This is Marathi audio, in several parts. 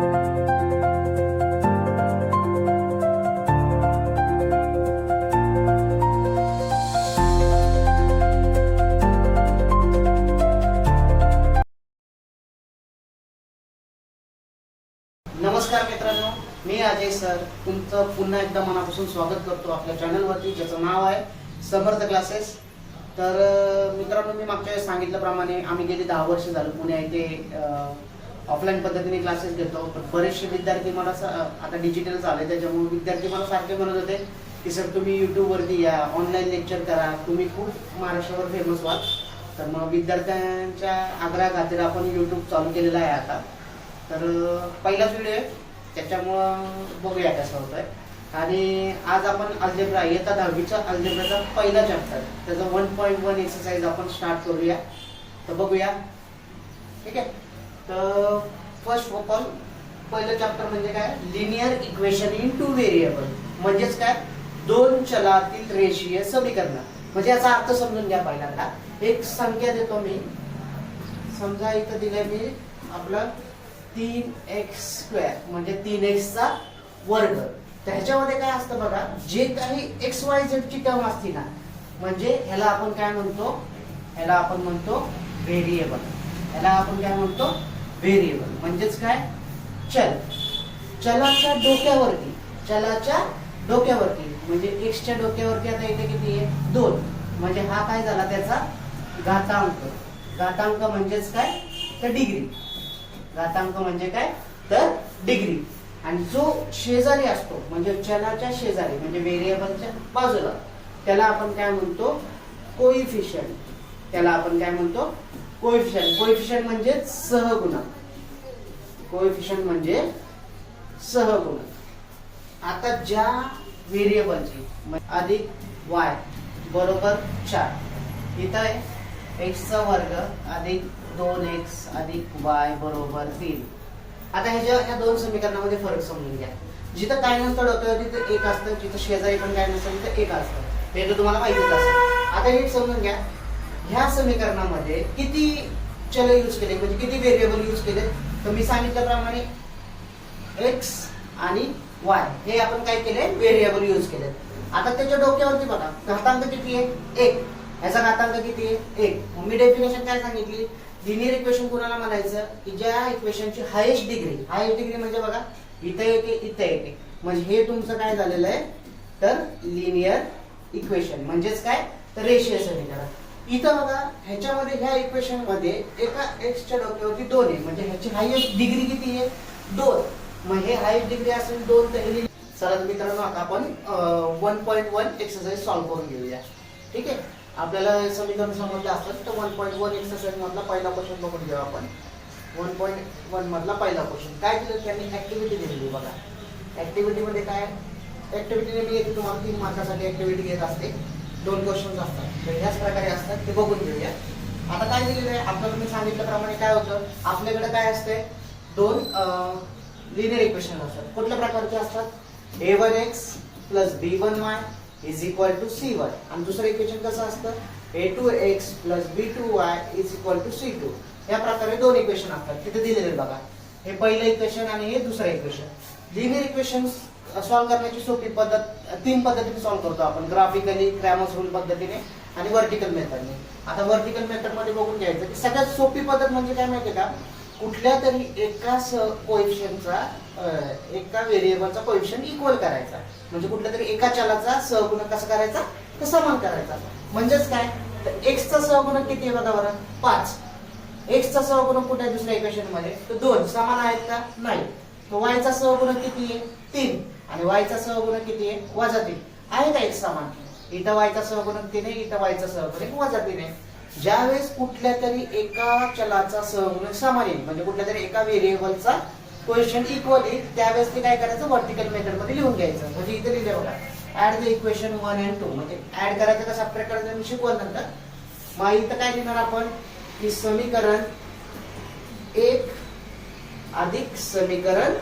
नमस्कार मित्रांनो, मी अजय सर तुमचं पुन्हा एकदा मनापासून स्वागत करतो आपल्या चॅनलवरती, ज्याचं नाव आहे समर्थ क्लासेस. तर मित्रांनो, मी मागच्या वेळेस सांगितल्याप्रमाणे आम्ही गेली 10 वर्ष झालं पुणे येथे ऑफलाईन पद्धतीने क्लासेस घेतो. पण बरेचसे विद्यार्थी मला आता डिजिटल झाले, त्याच्यामुळे विद्यार्थी मला सारखे म्हणत होते की सर तुम्ही यूट्यूबवरती या, ऑनलाईन लेक्चर करा, तुम्ही खूप महाराष्ट्रावर फेमस व्हाल. तर मग विद्यार्थ्यांच्या आग्रहाखातीर आपण यूट्यूब चालू केलेलं आहे आता. तर पहिलाच व्हिडिओ आहे, त्याच्यामुळं बघूया कसं होतंय. आणि आज आपण अल्जेब्रा, इयत्ता 10वीचा अल्जेब्राचा पहिला चॅप्टर, त्याचा 1.1 एक्सरसाइज आपण स्टार्ट करूया. तर बघूया, ठीक आहे. तर फर्स्ट ऑफ ऑल पहिलं चॅप्टर म्हणजे काय, लिनियर इक्वेशन इन 2 व्हेरिएबल. म्हणजेच काय, 2 चलातील रेषीय समीकरण. म्हणजे याचा अर्थ समजून घ्या. पहिल्यांदा एक संख्या देतो मी, समजा इथं दिलंय मी आपलं 3x² म्हणजे 3x चा वर्ग. त्याच्यामध्ये काय असतं बघा, जे काही XYZ ची टर्म असते ना, म्हणजे ह्याला आपण काय म्हणतो, ह्याला आपण म्हणतो व्हेरिएबल. ह्याला आपण काय म्हणतो, व्हेरिएबल. म्हणजेच काय, चल. चलाच्या डोक्यावरती, चलाच्या डोक्यावरती म्हणजे x च्या डोक्यावरती आता इथे किती आहे, 2. म्हणजे हा काय झाला, त्याचा घातांक. घातांक म्हणजेच काय, तर डिग्री. घातांक म्हणजे काय, तर डिग्री. आणि जो शेजारी असतो म्हणजे चलाच्या शेजारी म्हणजे व्हेरिएबलच्या बाजूला, त्याला आपण काय म्हणतो, कोइफिशियंट. त्याला आपण काय म्हणतो, कोइफिशियंट. कोइफिशियंट म्हणजे सहगुणक. कोइफिशियंट म्हणजे सहगुणक. आता ज्या व्हेरिएबलची अधिक y बरोबर 4, इथं आहे x चा वर्ग अधिक 2x अधिक y बरोबर 3. आता ह्या 2 समीकरणामध्ये फरक समजून घ्या. जिथं काय नसतं डोक्यावर तिथं 1 असतं, जिथं शेजारी पण काय नसतं तिथं 1 असतं. हे तर तुम्हाला माहितीच असेल. आता हे समजून घ्या, ह्या समीकरणामध्ये किती चल यूज केले, म्हणजे किती व्हेरिएबल यूज केले. तर मी सांगितल्याप्रमाणे x आणि y हे आपण काय केले, व्हेरिएबल यूज केले. आता त्याच्या डोक्यावरती बघा, घातांक किती आहे, 1. ह्याचा घातांक किती आहे, 1. मी डेफिनेशन काय सांगितली, लिनियर इक्वेशन कोणाला म्हणायचं, की ज्या इक्वेशनची हायेस्ट डिग्री. हायेस्ट डिग्री म्हणजे बघा, इथे येते, इथे येते, म्हणजे हे तुमचं काय झालेलं आहे, तर लिनियर इक्वेशन. म्हणजेच काय, तर रेषीय समीकरण. इथं बघा, ह्याच्यामध्ये ह्या इक्वेशन मध्ये एका x च्या डोक्यावरती 2 आहे, म्हणजे ह्याची हायेस्ट डिग्री किती आहे, 2. मग हे हायेस्ट डिग्री असेल 2. तर चला मित्रांनो, आता आपण 1.1 एक्सरसाइज सॉल्व्ह करून घेऊया. ठीक आहे. आपल्याला समीकरण समजलं असेल तर 1.1 एक्सरसाइज मधला पहिला क्वेश्चन बघून घेऊ आपण. 1.1 मधला पहिला क्वेश्चन काय दिलं, त्यांनी ऍक्टिव्हिटी दिलेली बघा. ऍक्टिव्हिटी मध्ये काय, ऍक्टिव्हिटीने मी येते तुम्हाला 3 मार्कासाठी ऍक्टिव्हिटी घेत असते. 2 क्वेश्चन असतात, तर ह्याच प्रकारे असतात, ते बघून घेऊया. आता काय दिलेलं आहे आपल्याला, मी सांगितल्याप्रमाणे काय होतं, आपल्याकडे काय असते, 2 लिनियर इक्वेशन असतात. कुठल्या प्रकारचे असतात, a1x plus b1y is equal to c1. आणि दुसरं इक्वेशन कसं असतं, a2x plus b2y is equal to c2. या प्रकारे 2 इक्वेशन असतात, तिथे दिलेले बघा. हे पहिलं इक्वेशन आणि हे दुसरं इक्वेशन. लिनियर इक्वेशन सॉल्व्ह करण्याची सोपी पद्धत 3 पद्धतीने सॉल्व्ह करतो आपण, ग्राफिकली, क्रॅमर्स रूल पद्धतीने आणि व्हर्टिकल मेथडने. आता व्हर्टिकल मेथड मध्ये बघून घ्यायचं की सगळ्यात सोपी पद्धत म्हणजे काय माहितीये का, कुठल्या तरी एका कोएफिशियंटचा, एका व्हेरिएबलचा कोएफिशियंट इक्वल करायचा. म्हणजे कुठल्या तरी एका चलाचा सहगुणक कसं करायचा, तर समान करायचा. म्हणजेच काय, तर x चा सहगुणक किती आहे बघा बरं, 5. x चा सहगुणक कुठे आहे दुसऱ्या इक्वेशन मध्ये, तर 2. समान आहेत का, नाही. तो y चा सहगुणक किती आहे, 3. आणि y चा सहगुणक किती आहे, -3. आहे का x समान, इथं y चा सहगुणक 3 आहे, इथं y चा सहगुणक -3 आहे. ज्यावेळेस कुठल्या तरी एका चलाचा सहगुणक समान येईल, म्हणजे कुठल्या तरी एका व्हेरिएबलचा कोएफिशियंट इक्वल येईल, त्यावेळेस ते काय करायचं, व्हर्टिकल मेथड मध्ये लिहून घ्यायचं. म्हणजे इथे लिहिलं बघा, ऍड द इक्वेशन 1 and 2. म्हणजे ऍड करायचं कशा प्रकारे मी शिकवलं नंतर. मग इथं काय लिहिणार आपण, की समीकरण 1 अधिक समीकरण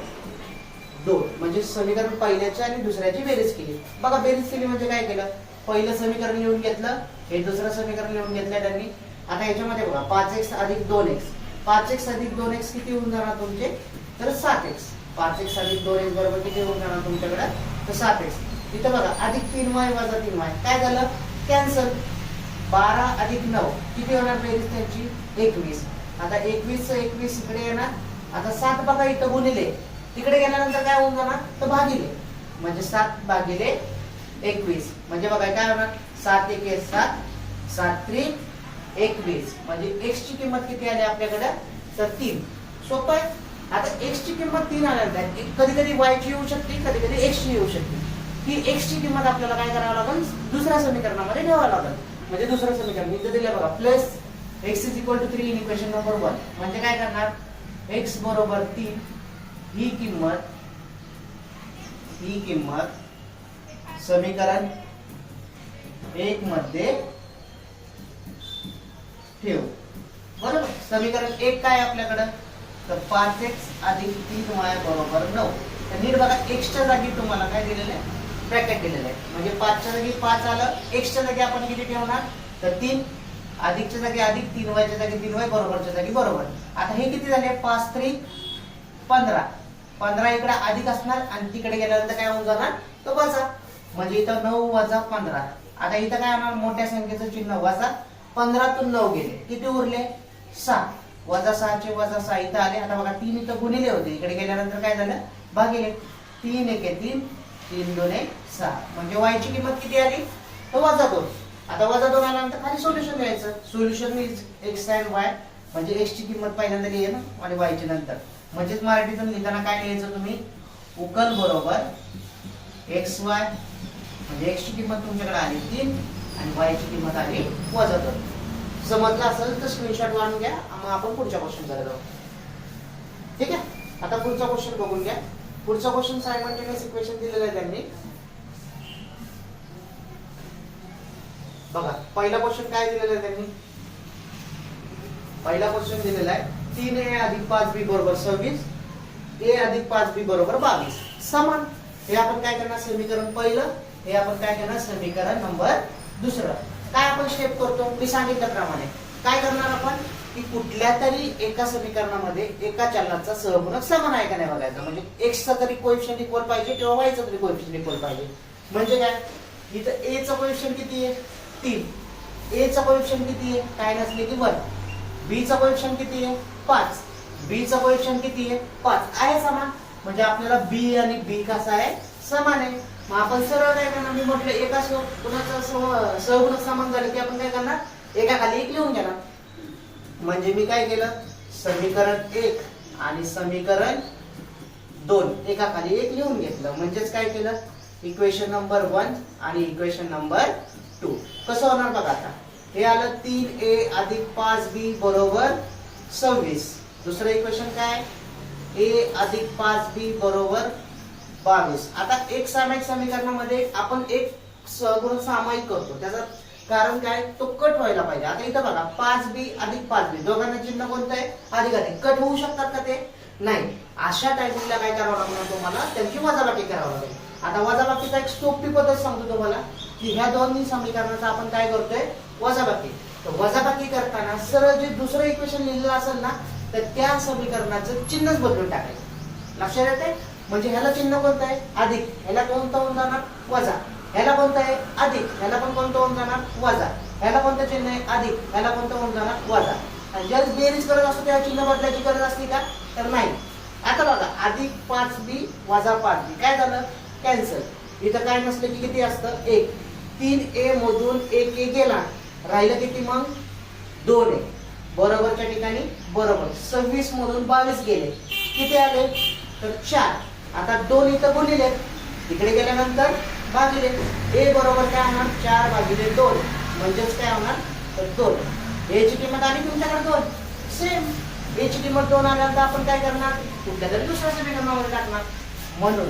2. म्हणजे समीकरण पहिल्याची आणि दुसऱ्याची बेरीज केली. बघा, बेरीज केली म्हणजे काय केलं, पहिलं समीकरण लिहून घेतलं, हे दुसरं समीकरण लिहून घेतलं त्यांनी. आता ह्याच्यामध्ये बघा, 5x अधिक 2x. 5x अधिक 2x किती होऊन जाणार तुमचे, तर 7x. 5x अधिक 2x बरोबर किती होऊन जाणार तुमच्याकडे तर 7x. इथं बघा अधिक 3y वजा 3y काय झालं कॅन्सल. 12 अधिक 9 किती होणार बेरीज त्यांची 21. आता 21 21 इकडे येणार. आता 7 बघा इथं गुणिले तिकडे गेल्यानंतर काय होऊन जाणार तर भागिले म्हणजे 7 भागिले 21 म्हणजे बघा काय होणार 7 1 7 7 3 21 म्हणजे x ची किंमत किती आली आपल्याकडे तर 3. सोपं आहे. आता x ची किंमत 3 आल्यानंतर कधी कधी y ची येऊ शकते कधी कधी x ची येऊ शकते. ही x ची किंमत आपल्याला काय करावं लागेल दुसऱ्या समीकरणामध्ये ठेवावं लागेल. म्हणजे दुसरं समीकरण इथे दिलं बघा plus x is equal to 3 in equation number 1 म्हणजे काय करणार x बरोबर 3 ही किंमत समीकरण 1 मध्ये ठेव. बरोबर. समीकरण 1 काय आपल्याकडे तर 5x अधिक 3y बरोबर 9. तर नीट बघा x च्या जागी तुम्हाला काय दिलेलं आहे ब्रॅकेट दिलेलं आहे म्हणजे 5 च्या जागी 5 आलं x च्या जागी आपण किती ठेवणार तर 3 अधिकच्या जागी अधिक 3y च्या जागी 3y बरोबरच्या जागी बरोबर. आता हे किती झाले 5 3 15 15 इकडे अधिक असणार आणि तिकडे गेल्यानंतर काय होऊन जाणार तो वजा म्हणजे इथं 9 वजा 15. आता इथं काय होणार मोठ्या संख्येचं चिन्ह वजा 15 तून 9 गेले किती उरले 6 वजा 6 चे वजा 6 इथं आले. आता बघा 3 इथं गुणिले होते इकडे गेल्यानंतर काय झालं भागिले 3 1 3 3 2 6 म्हणजे y ची किंमत किती आली तर वजा 2. आता वजा 2 आल्यानंतर खाली सोल्युशन द्यायचं. Solution is x and y म्हणजे x ची किंमत पहिल्यांदा लिहिलं आणि y ची नंतर म्हणजेच मराठीतून लिहिताना काय लिहायचं तुम्ही उकल बरोबर xy म्हणजे x ची किंमत तुमच्याकडे आली 3 आणि y ची किंमत आली वजा 2. समजलं असेल तर स्क्रीनशॉट मारून घ्या. मग आपण पुढच्या क्वेश्चन कडे जाऊ. ठीक आहे. आता पुढचा क्वेश्चन बघून घ्या. पुढचा क्वेश्चन सायमल्टेनियस इक्वेशन दिलेलं आहे त्यांनी. बघा पहिला क्वेश्चन काय दिलेला आहे त्यांनी पहिला क्वेश्चन दिलेला आहे 3a अधिक 5b बरोबर 26 a अधिक 5b बरोबर 22 समान. हे आपण काय करणार समीकरण पहिलं हे आपण काय करणार समीकरण नंबर दुसरं. काय आपण स्टेप करतो मी सांगितल्याप्रमाणे काय करणार आपण की कुठल्या तरी एका समीकरणामध्ये एका चलनाचा सहगुणक समान आहे का नाही बघायचं. म्हणजे x चा तरी कोएफिशियंट इक्वल पाहिजे किंवा y चा तरी कोएफिशियंट इक्वल पाहिजे. म्हणजे काय इथं a चा कोएफिशियंट किती आहे 3 a चा कोएफिशियंट किती आहे काय नसले की 1 b चा कोएफिशियंट किती आहे 5 b चा कोएफिशियंट किती आहे 5 आहे समान. म्हणजे आपल्याला b आणि b कसा आहे समान आहे. मग आपण सरळ काय करणार मी म्हटलं एका कुणाचा सहगुणक समान झालं की आपण काय करणार एका खाली एक लिहून घेणार. म्हणजे मी काय केलं समीकरण 1 आणि समीकरण 2 एका खाली एक लिहून घेतलं. म्हणजेच काय केलं इक्वेशन नंबर 1 आणि इक्वेशन नंबर 2. कसं होणार बघा आता हे आलं 3a अधिक 5b बरोबर 26. दुसरं इक्वेशन काय a अधिक 5b बरोबर 22. आता एक सामायिक समीकरणामध्ये आपण एक सहगुणक सामायिक करतो त्याचं कारण काय तो कट व्हायला पाहिजे. आता इथं बघा 5b अधिक 5b दोघांना चिन्ह कोणतं आहे अधिक अधिक कट होऊ शकतात का ते नाही. अशा टायमिंगला काय करावं लागणार तुम्हाला त्यांची वजाबाकी करावं लागेल. आता वजाबाकीचा एक सोपी पद्धत सांगतो तुम्हाला की ह्या दोन्ही समीकरणाचा आपण काय करतोय वजाबाकी. तर वजाबाकी करताना सरळ जे दुसरं इक्वेशन लिहिलेलं असेल ना तर त्या समीकरणाचं चिन्हच बदलून टाकायचं. लक्षात येते. म्हणजे ह्याला चिन्ह कोणतं आहे अधिक ह्याला कोणतं होऊन जाणार वजा ह्याला कोणतं आहे अधिक ह्याला पण कोणतं होऊन जाणार वजा ह्याला कोणतं चिन्ह आहे अधिक ह्याला कोणतं होऊन जाणार वजा. आणि ज्यावेळेस बेरीज करत असतो तेव्हा चिन्ह बदलायची गरज असते का तर नाही. आता बघा अधिक 5b वजा 5b काय झालं कॅन्सल. इथं काय नसलं की किती असतं 1 3a मधून 1a गेला राहिलं किती मग 2a बरोबरच्या ठिकाणी बरोबर 26 मधून 22 गेले किती आले तर 4. आता 2 इथं गुणिले इकडे गेल्यानंतर भागिले a बरोबर काय होणार 4 भागिले 2 म्हणजेच काय होणार तर 2. a ची किंमत आली तुमच्याकडे 2 सेम a ची किंमत 2 आल्यानंतर आपण काय करणार कुठल्या तरी दुसऱ्या समीकरणामध्ये टाकणार. म्हणून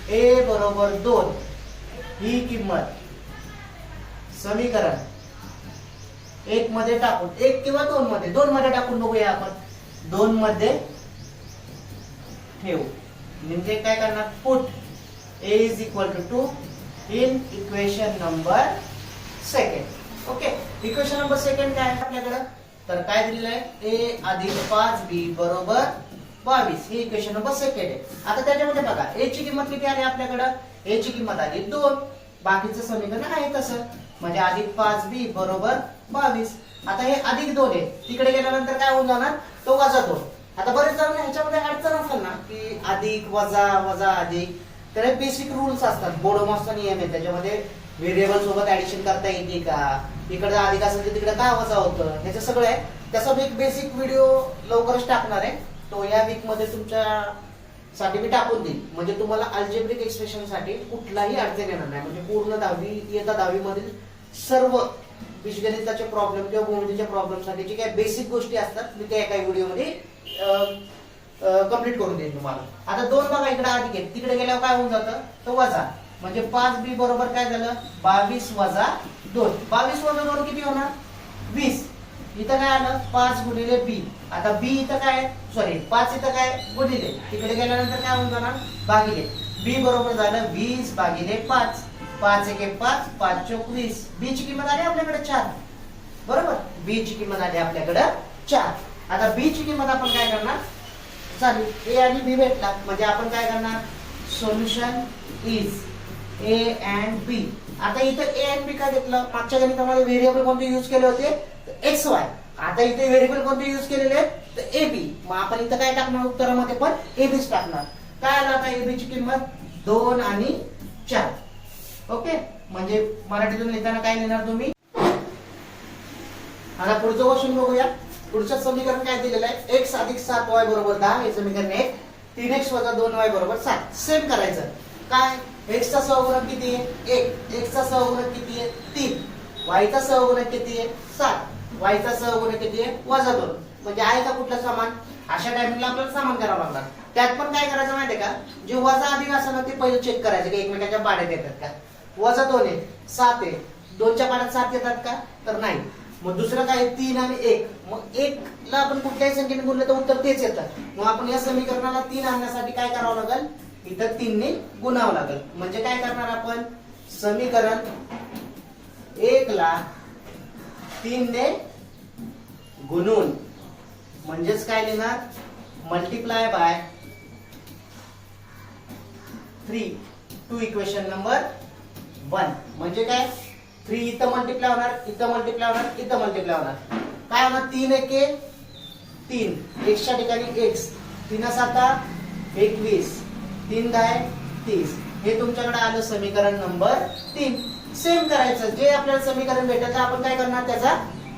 a बरोबर 2 ही किंमत समीकरण 1 मध्ये टाकून 1 किंवा 2 मध्ये 2 मध्ये टाकून बघूया आपण 2 मध्ये ठेवू. म्हणजे काय करणार put a is equal to 2 in equation number 2. Okay equation number 2 काय आहे आपल्याकडे तर काय दिलेलं आहे a अधिक 5b बरोबर 22 ही इक्वेशन नंबर सेकंड आहे. आता त्याच्यामध्ये बघा a ची किंमत किती आली आपल्याकडे, a ची किंमत आली 2. बाकीचं समीकरण आहे तसं, म्हणजे अधिक 5b बरोबर 22. आता हे अधिक 2 आहे, तिकडे गेल्यानंतर काय होऊन जाणार, तो वजा 2. आता बरेच जण ह्याच्यामध्ये अडचण असेल ना की अधिक वजा वजा अधिक, तर हे बेसिक रूल्स असतात, बोडोमॉसचा नियम आहे, त्याच्यामध्ये व्हेरिएबल सोबत ऍडिशन करता येते का, इकडे अधिक असेल तर तिकडे काय वजा होतं, ह्याचं सगळं आहे. त्याचा एक बेसिक व्हिडिओ लवकरच टाकणार आहे, तो या वीक मध्ये तुमच्या साठी मी टाकून देईल, म्हणजे तुम्हाला अल्जेब्रिक एक्सप्रेशन साठी कुठलाही अडचण येणार नाही. म्हणजे पूर्ण 10वी इयत्ता 10वी मधील सर्व बीजगणिताचे प्रॉब्लेम किंवा भूमितीच्या प्रॉब्लेम साठी जे काही बेसिक गोष्टी असतात मी त्या एका व्हिडिओ मध्ये कंप्लीट करून देईन तुम्हाला. आता 2 बघा इकडे अधिक आहे, तिकडे गेल्यावर काय होऊन जातं, तो वजा, म्हणजे 5b बरोबर काय झालं 22 वजा 2. 22 वजा 2 किती होणार 20. इथं काय आलं 5 गुणिले b. आता b इथं काय सॉरी 5 इथं काय गुणिले, तिकडे गेल्यानंतर काय होऊन जाणार भागिले. b बरोबर झालं 20 भागिले 5. 5 1 5 5 चौक 20. b ची किंमत आली आपल्याकडे 4 बरोबर, b ची किंमत आली आपल्याकडे 4. आता b ची किंमत आपण काय करणार, चालू a आणि b भेटला, म्हणजे आपण काय करणार, solution is a and b. आता इथे a and b काय घेतलं, मागच्या गणितामध्ये व्हेरिएबल कोणते यूज केले होते, एक्स वाय. आता इथे व्हेरिएबल कोणते यूज केलेले आहेत, तर ए बी. मग आपण इथं काय टाकणार, उत्तरामध्ये पण ए बीच टाकणार. काय आलं आता ए बी ची किंमत 2 आणि 4. ओके, म्हणजे मराठीतून लिहिताना काय लिहिणार तुम्ही. आता पुढचं क्वेश्चन बघूया. पुढचं समीकरण काय दिलेलं आहे, x अधिक 7y बरोबर 10. हे समीकरण आहे 3x वजा 2y बरोबर 7. सेम करायचं. काय, x चा सहगुणक किती आहे 1, x चा सहगुणक किती आहे 3, y चा सहगुणक किती आहे 7, y चा सहगुणक किती आहे वजा 2. म्हणजे आहे का कुठला समान, अशा टाइमिंगला आपल्याला समान करावं लागणार. त्यात पण काय करायचं माहितीये का, जे वजा अधिक असेल ना ते पहिले चेक करायचं की एकमेकांच्या पाड्यात येतात का. वजा 2 आहे 7 आहे, 2च्या पाड्यात 7 येतात का, तर नाही. मग दुसरं काय 3 आणि 1, मग 1 ला आपण कुठल्याही संख्येने गुणलं तर उत्तर तेच येतं. मग आपण या समीकरणाला 3 आणण्यासाठी काय करावं लागेल, इथं 3 ने गुणावं लागेल. म्हणजे काय करणार आपण, समीकरण 1 ला 3 ने गुणून, म्हणजेच काय लिहिणार, multiply by 3 to equation number 1. म्हणजे काय 3 इथं मल्टिप्लाय होणार, इथं मल्टिप्लाय होणार, इथं मल्टिप्लाय होणार. काय होणार 3 एके 3, x च्या ठिकाणी x, 3 7 21, 3 10 30. हे तुमच्याकडे आलं समीकरण नंबर 3. सेम करायचं, जे आपल्याला समीकरण भेटलं आपण काय करणार, त्याचा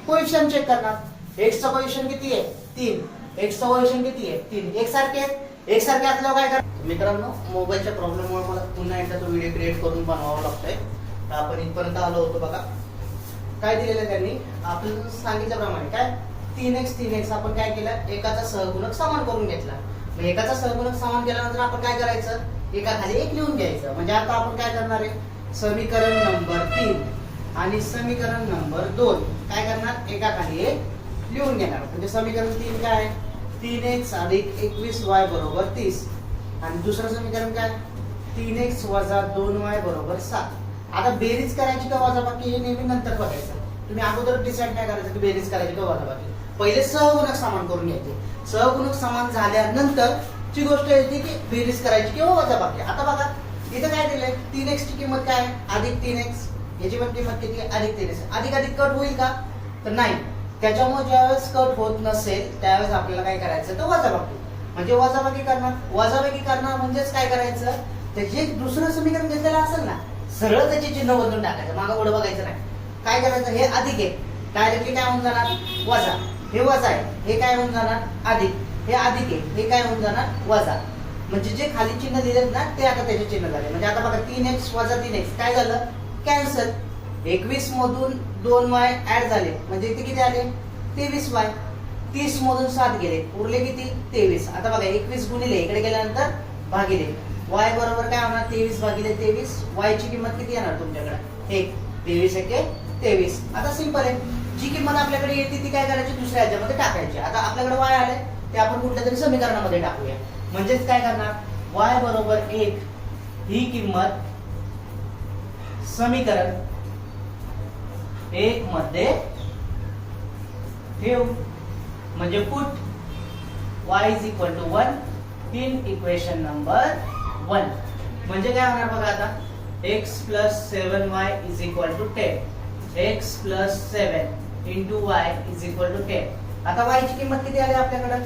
कोएफिशिएंट चेक करणार. x चा कोएफिशिएंट किती आहे 3, x चा कोएफिशिएंट किती आहे 3. एक सारखे आहेत, एक सारखे असल्यावर काय करणार. मित्रांनो, मोबाईलच्या प्रॉब्लेममुळे मला पुन्हा एकदा तो व्हिडिओ क्रिएट करून बनवावा लागतोय. आपण इथपर्यंत आलो होतो बघा. काय दिलेलं त्यांनी आपल्याला सांगितल्याप्रमाणे काय 3x आपण काय केलं, एकाचा सहगुणक समान करून घेतला. मग एकाचा सहगुणक समान केल्यानंतर आपण काय करायचं, एका खाली एक लिहून घ्यायचं. म्हणजे आता आपण काय करणार आहे, समीकरण नंबर 3 आणि समीकरण नंबर 2 काय करणार, एका खाली एक लिहून घेणार. म्हणजे समीकरण 3 काय, 3x अधिक 21y बरोबर 30. आणि दुसरं समीकरण काय, 3x वजा 2y बरोबर 7. आता बेरीज करायची का वजाबाकी हे नेहमी नंतर बघायचं. तुम्ही अगोदर डिसाईड काय करायचं की बेरीज करायची का वजाबाकी. पहिले सहगुणक समान करून घ्यायचे. सहगुणक समान झाल्यानंतर ची गोष्ट येते की बेरीज करायची किंवा वजाबाकी. आता बघा इथं काय दिलंय, 3x ची किंमत काय अधिक 3x, याची पण किंमत किती अधिक 3x. अधिक अधिक कट होईल का, तर नाही. त्याच्यामुळे ज्यावेळेस कट होत नसेल त्यावेळेस आपल्याला काय करायचं, तर वजाबाकी. म्हणजे वजाबाकी करणार. वजाबाकी करणार म्हणजेच काय करायचं, त्याचे दुसरं समीकरण घेतलेलं असेल ना, सरळ त्याचे चिन्ह बदलून टाकायचं, मागं पुढे बघायचं नाही. काय करायचं, हे अधिक आहे डायरेक्टली काय होऊन जाणार वजा, हे वजा आहे हे काय होऊन जाणार अधिक, हे अधिक आहे हे काय होऊन जाणार वजा. म्हणजे जे खाली चिन्ह दिलेत ना ते आता त्याचे चिन्ह झाले. म्हणजे आता बघा 3x वजा 3x काय झालं, कॅन्सल. 21 मधून 2y ऍड झाले म्हणजे इथे किती आले 23y. 30 मधून 7 गेले उरले किती 23. आता बघा 21 गुणिले इकडे गेल्यानंतर भागिले y बरोबर काय होणार 23 भागिले 23. y ची किंमत किती येणार तुमच्याकडे 1. 23 एके 23. आता सिंपल आहे. जी किंमत आपल्याकडे येते ती काय करायची दुसऱ्या ह्याच्यामध्ये टाकायची. आता आपल्याकडे y आले ते आपण कुठल्या तरी समीकरणामध्ये टाकूया. म्हणजेच काय करणार y बरोबर 1 ही किंमत समीकरण 1 मध्ये ठेव. म्हणजे put y is equal to 1 in equation number 1. म्हणजे काय होणार बघा आता, x plus 7y is equal to 10. x plus 7 into y is equal to 10. आता y ची किंमत किती आली आपल्याकडे,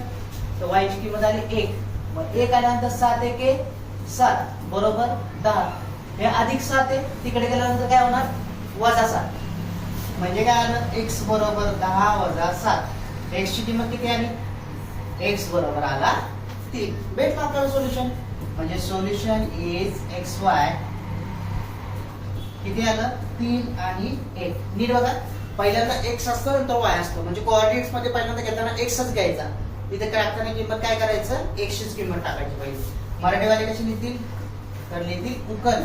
तर y ची किंमत आली 1. मग 1 आल्यानंतर 7 1 7 बरोबर 10. हे अधिक 7 आहे, तिकडे गेल्यानंतर काय होणार वजा 7. म्हणजे काय आलं, x बरोबर 10 वजा 7. x ची किंमत किती आली, x बरोबर आला 3. भेटलं आपल्याला सोल्युशन. म्हणजे सोल्युशन इज xy किती आलं 3 आणि 1. नीट बघा, पहिल्यांदा x असतो नंतर y असतो. म्हणजे कोऑर्डिनेट्स मध्ये पहिल्यांदा घेताना xच घ्यायचा. इथे टाकताना किंमत काय करायचं, x चीच किंमत टाकायची पाहिजे. मराठीवाले कशी लिहितील, तर लिहितील उकल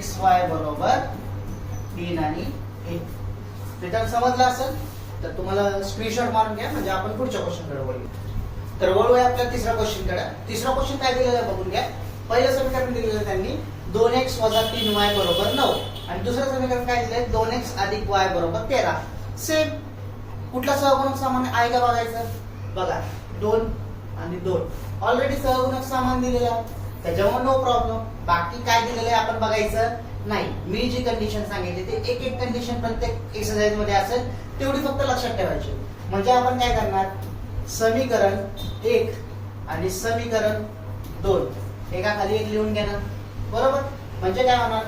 xy बरोबर 3 आणि 1. ते समजलं असेल तर तुम्हाला स्क्रीनशॉट मारून घ्या, म्हणजे आपण पुढच्या क्वेश्चन कडे वळू. तर वळूया आपल्या तिसऱ्या क्वेश्चन कडे. तिसरा क्वेश्चन काय दिलेला आहे बघून घ्या. पहिलं समीकरण दिलेलं आहे त्यांनी 2x वजा 3y बरोबर 9. आणि दुसरं समीकरण काय दिलंय, 2x अधिक y बरोबर 13. सेम. कुठला सहगुणक सामान्य आहे का बघायचं. बघा 2 आणि 2 ऑलरेडी सहगुणक सामान दिलेला आहे, त्याच्यामुळे नो प्रॉब्लेम. बाकी काय दिलेलं आहे आपण बघायचं नाही. मी जी कंडिशन सांगितली ते एक एक कंडिशन प्रत्येक एक्सरसाइज मध्ये असेल तेवढी फक्त लक्षात ठेवायची. म्हणजे आपण काय करणार, समीकरण 1 आणि समीकरण 2 एका खाली एक लिहून घेणार बरोबर. म्हणजे काय होणार,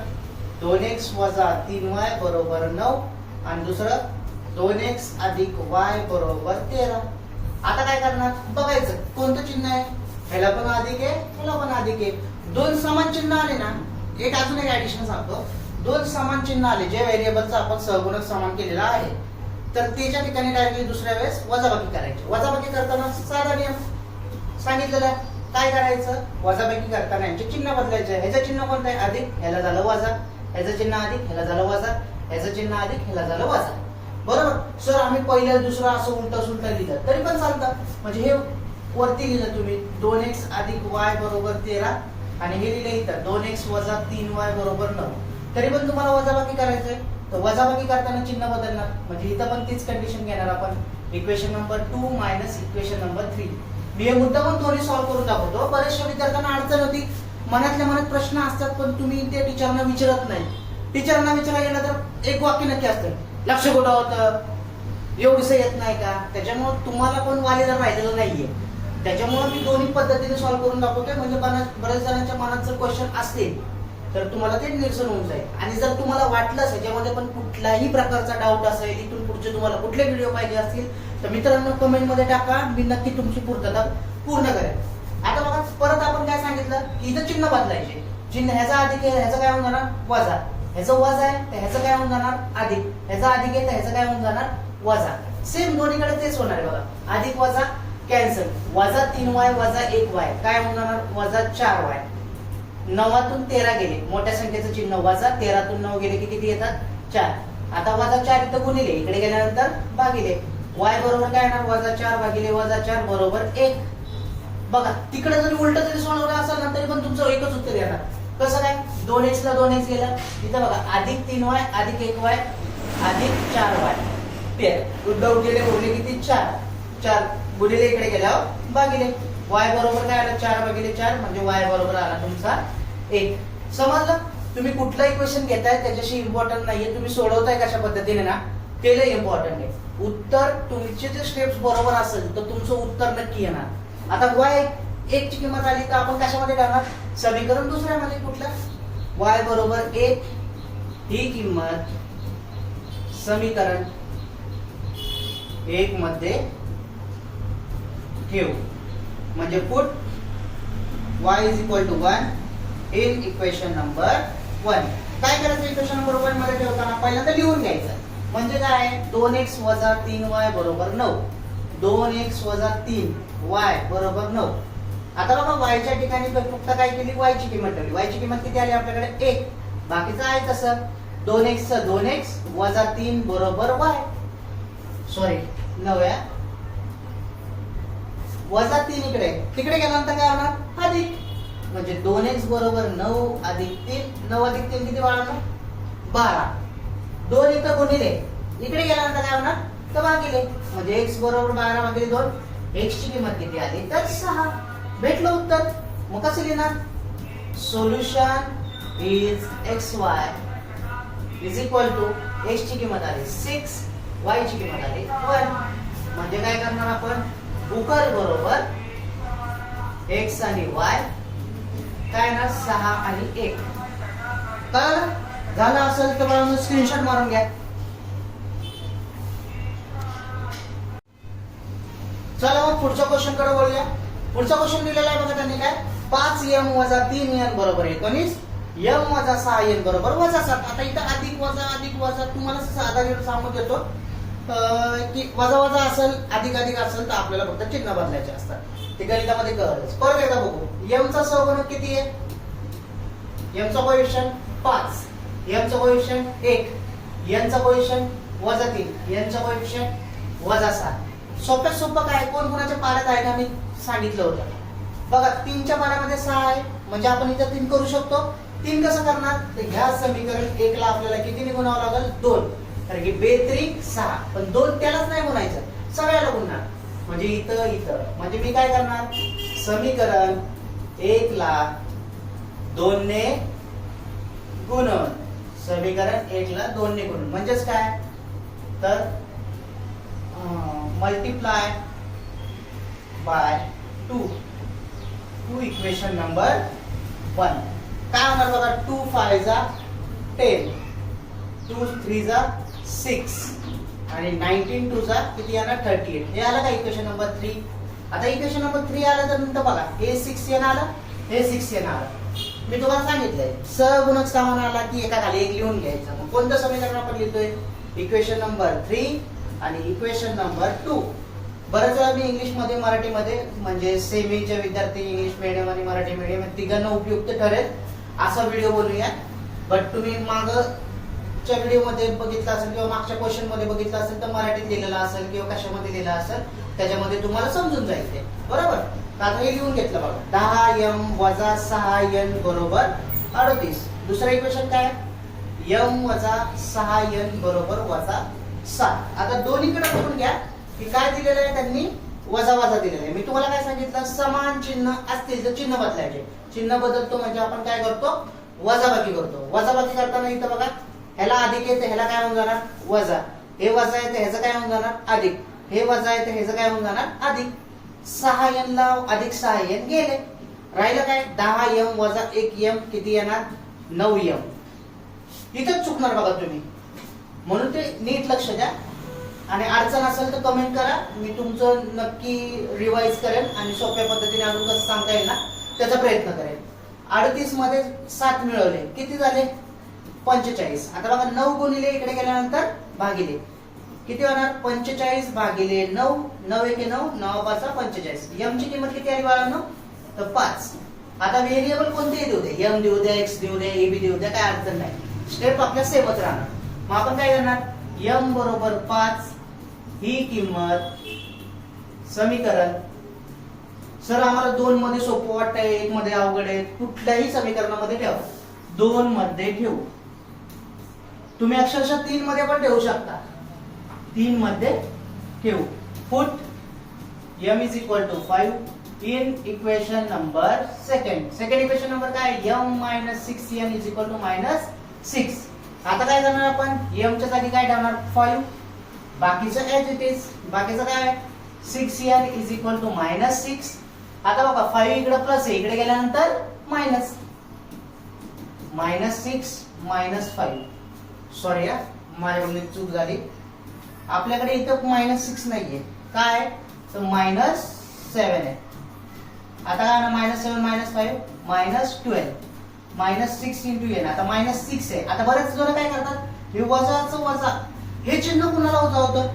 2x वजा 3y बरोबर 9 आणि दुसरं 2x अधिक y बरोबर 13. आता काय करणार बघायचं कोणतं चिन्ह आहे, ह्याला पण अधिक आहे ह्याला पण अधिक आहे. दोन समान चिन्ह आले ना, एक अजून एक ऍडिशन सांगतो. दोन समान चिन्ह आले जे व्हेरिएबलचा आपण सहगुणक समान केलेला आहे, तर त्याच्या ठिकाणी डायरेक्टली दुसऱ्या वेळेस वजाबाकी करायची. वजाबाकी करताना साधा नियम सांगितलेला, काय करायचं, वजाबाकी करताना यांचे चिन्ह बदलायचे. ह्याचं चिन्ह कोणतं आहे, अधिक, ह्याला झालं वजा. ह्याचं चिन्ह अधिक, ह्याला झालं वजा. ह्याचं चिन्ह अधिक, ह्याला झालं वजा. बरोबर. सर आम्ही पहिल्या दुसरा असं उलटा सुलटा लिहिलं तरी पण चालतं. म्हणजे हे वरती लिहिलं तुम्ही 2x अधिक y बरोबर 13 आणि हे लिहिलं इथं 2x वजा 3y बरोबर 9. तरी पण तुम्हाला वजाबाकी करायचंय, तर वजाबाकी करताना चिन्ह बदलणार. म्हणजे इथं पण तीच कंडिशन घेणार आपण. Equation number 2 minus equation number 3. मी हे मुद्दा पण थोडी सॉल्व्ह करून दाखवतो. बऱ्याचशा विद्यार्थ्यांना अडचण होती, मनातल्या मनात प्रश्न असतात पण तुम्ही ते टीचरना विचारत नाही. टीचरना विचारायला गेलं तर एक वाक्य नक्की असतं, लक्ष कुठं होतं, एवढंसं येत नाही का. त्याच्यामुळे तुम्हाला पण वालीदार राहिलेलं नाहीये. त्याच्यामुळे मी दोन्ही पद्धतीने सॉल्व्ह करून दाखवतोय. म्हणजे बऱ्याच जणांच्या मनात जर क्वेश्चन असतील तर तुम्हाला ते निरसन होऊन जाईल. आणि जर तुम्हाला वाटलं याच्यामध्ये पण कुठलाही प्रकारचा डाऊट असेल, इथून पुढचे तुम्हाला कुठले व्हिडिओ पाहिजे असतील तर मित्रांनो कमेंट मध्ये टाका, मी नक्की तुमची पूर्तता पूर्ण करेन. आता बघा परत आपण काय सांगितलं की इथं चिन्ह बदलायचे. चिन्ह ह्याचा अधिक आहे ह्याचं काय होऊन जाणार वजा, ह्याचं वजा आहे तर ह्याचं काय होऊन जाणार अधिक, ह्याचा अधिक आहे तर ह्याचं काय होऊन जाणार वजा. सेम दोन्हीकडे तेच होणार आहे बघा. अधिक वजा कॅन्सल, वजा 3y वजा 1y काय होऊन जाणार वजा 4y. 9तून 13 गेले, मोठ्या संख्येचं चिन्ह वजा, 13तून 9 गेले की किती येतात 4. आता वजा 4 इथं गुणिले, इकडे गेल्यानंतर भागिले. y बरोबर काय येणार वजा 4 भागिले वजा 4 बरोबर 1. बघा तिकडे जरी उलट जरी सोडवलं असेल ना तरी पण तुमचं एकच उत्तर येणार. कसं काय, 2x ला 2x गेला, इथं बघा अधिक 3y अधिक 1y अधिक 4y. उद्धव गेले उरले किती 4. 4 गुणिले इकडे गेल्यावर भागिले. y बरोबर काय आलं 4 भागिले 4 म्हणजे y बरोबर आला तुमचा 1. समजलं. तुम्ही कुठलं इक्वेशन घेताय त्याच्याशी इम्पॉर्टंट नाहीये, तुम्ही सोडवताय कशा पद्धतीने ना ते लय इम्पॉर्टंट आहे. उत्तर तुमचे जे स्टेप्स बरोबर असेल तर तुमचं उत्तर नक्की येणार. आता y 1 ची किंमत आली तर आपण कशामध्ये टाकणार, समीकरण दुसऱ्यामध्ये. कुठलं, y बरोबर 1 ही किंमत समीकरण 1 मध्ये ठेवू. म्हणजे put y is equal to 1 in equation number 1. काय करायचं इक्वेशन नंबर 1 मध्ये ठेवताना पहिल्यांदा लिहून घ्यायचं. म्हणजे काय, 2x वजा 3y बरोबर 9. 2x वजा 3y बरोबर 9. आता बघा y च्या ठिकाणी फक्त काय केली, y ची किंमत ठेवली. y ची किंमत किती आली आपल्याकडे 1. बाकीचं आहे तसं 2x 2x वजा 3 बरोबर y. सॉरी 9 वजा 3 इकडे, तिकडे गेल्यानंतर काय होणार अधिक. म्हणजे 2x बरोबर 9 अधिक 3. 9 अधिक 3 किती वाढवणार 12. 2 इथं गुणिले, इकडे गेल्यानंतर काय होणार तर भागिले. म्हणजे x बरोबर 12 भागिले 2. x ची किंमत किती आली तर 6. भेटलं उत्तर. मग कसं लिहिणार? Solution is xy is equal to x ची किंमत आली 6, y ची किंमत आली 1. म्हणजे काय करणार आपण? उकल बरोबर x आणि y काय ना 6 आणि 1. तर झालं असेल तर मला स्क्रीनशॉट मारून घ्या. चला मग पुढच्या क्वेश्चन कडे वळूया. पुढचा क्वेश्चन दिलेला आहे बघा त्यांनी काय 5m वजा 3n बरोबर 19, m वजा 6n बरोबर वजा 7. आता इथं अधिक वजा तुम्हाला साधा सांगून देतो की वजा वजा असेल अधिक अधिक असेल तर आपल्याला फक्त चिन्ह बदलायचे असतात. ते गणितामध्ये कळलंच. परत एकदा बघू. m चा सहगुणक किती आहे? m चा कोएफिशियंट 5, m चा कोएफिशियंट 1, n चा कोएफिशियंट वजा 3, n चा कोएफिशियंट वजा 7. सोप्यात सोपं काय? कोण कोणाच्या पाड्यात आहे का मी सांगितलं होतं बघा. 3 च्या पाड्यामध्ये 6 आहे म्हणजे आपण इथं 3 करू शकतो. 3 कसं करणार? तर ह्या समीकरण 1 ला आपल्याला किती गुणावं लागेल? 2. कारण की 2 त्रिक 6 पण 2 त्यालाच नाही गुणायचं, सगळ्याला गुणणार. म्हणजे इथं म्हणजे मी काय करणार? समीकरण 1 ला 2 ने गुणन, समीकरण 1 ला 2 ने गुणन म्हणजेच काय? तर मल्टीप्लाय बाय 2 इक्वेशन नंबर 1. काय होणार बघा? 2 5 जा 10, 2 3 जा 6 आणि 19 2 जा किती येणार? 38. हे आलं का इक्वेशन नंबर 3? आता इक्वेशन नंबर 3 आलं तर नंतर बघा हे 6n आलं, हे 6n आलं. मी तुम्हाला सांगितलंय सहगुणक समान आला की एका खाली एक लिहून घ्यायचं. मग कोणतं समीकरण आपण लिहितोय? इक्वेशन नंबर 3 आणि इक्वेशन नंबर 2. बरेच वेळा मी इंग्लिश मध्ये मराठीमध्ये म्हणजे सेमीचे विद्यार्थी इंग्लिश मीडियम आणि मराठी मीडियम तिघांना उपयुक्त ठरेल असा व्हिडिओ बनवूया. बट तुम्ही मागच्या व्हिडिओ मध्ये बघितला असेल किंवा मागच्या क्वेश्चन मध्ये बघितलं असेल तर मराठीत लिहिलेला असेल किंवा कशामध्ये लिहिलेला असेल त्याच्यामध्ये तुम्हाला समजून जाईल ते बरोबर. आता हे लिहून घेतलं बघा 10m वजा 6n बरोबर 38. दुसरं इक्वेशन काय? m वजा 6n बरोबर वजा 7. आता दोन्हीकडे बघून घ्या की काय दिलेलं आहे त्यांनी? वजा वजा दिलेलं आहे. मी तुम्हाला काय सांगितलं? समान चिन्ह असतील तर चिन्ह बदलायचे. चिन्ह बदलतो म्हणजे आपण काय करतो? वजाबाकी करतो. वजाबाकी करताना इथं बघा ह्याला अधिक आहे तर ह्याला काय होऊन जाणार? वजा. हे वजा आहे तर ह्याचं काय होऊन जाणार? अधिक. हे वजा आहे तर ह्याचं काय होऊन जाणार? अधिक. 6n ला अधिक 6n गेले. राहिलं काय? 10m वजा 1m किती येणार? 9m. इथंच चुकणार बघा तुम्ही, म्हणून ते नीट लक्ष द्या. आणि अडचण असेल तर कमेंट करा, मी तुमचं नक्की रिवाइज करेन आणि सोप्या पद्धतीने अजून कसं सांगता येईल ना त्याचा प्रयत्न करेन. 38 मध्ये 7 मिळवले किती झाले? 45. आता बघा 9 गुणिले इकडे गेल्यानंतर भागिले किती होणार? 45 भागिले 9. 9 1 9, 9 5 45. m ची किंमत किती आली बाळांनो? तर 5. आता व्हेरिएबल कोणतेही देऊ दे, m देऊ दे, x देऊ दे, ab देऊ दे, काय अडचण नाही. स्टेप आपल्या सेमच राहणार. मग आपण काय करणार? m बरोबर 5 ही किंमत समीकरण. सर आम्हाला 2 मध्ये सोपं वाटतंय, 1 मध्ये अवघड आहे. कुठल्याही समीकरणामध्ये ठेवा. 2 मध्ये ठेवू. तुम्ही अक्षरशः 3 मध्ये पण ठेवू शकता. 3 मध्ये ठेवू. Put m is equal to 5 in equation number second. Second equation number काय? m minus 6n is equal to minus 6. आता काय करणार आपण? m च्या जागी काय ठेवणार? 5. बाकीचं as it is. बाकीचं काय? 6n is equal to minus 6. आता बघा 5 इकडे प्लस आहे, इकडे गेल्यानंतर मायनस. Minus 6 minus 5. सॉरी या माझ्याकडून चूक झाली. आपल्याकडे इथं मायनस 6 नाहीये. काय? तर मायनस 7 आहे. आता काय ना minus 7 minus 5 minus 12 minus 6 into n. आता मायनस 6 आहे. आता बरेच जण काय करतात? हे वजाचं वजा हे चिन्ह कुणाला वजा होतं?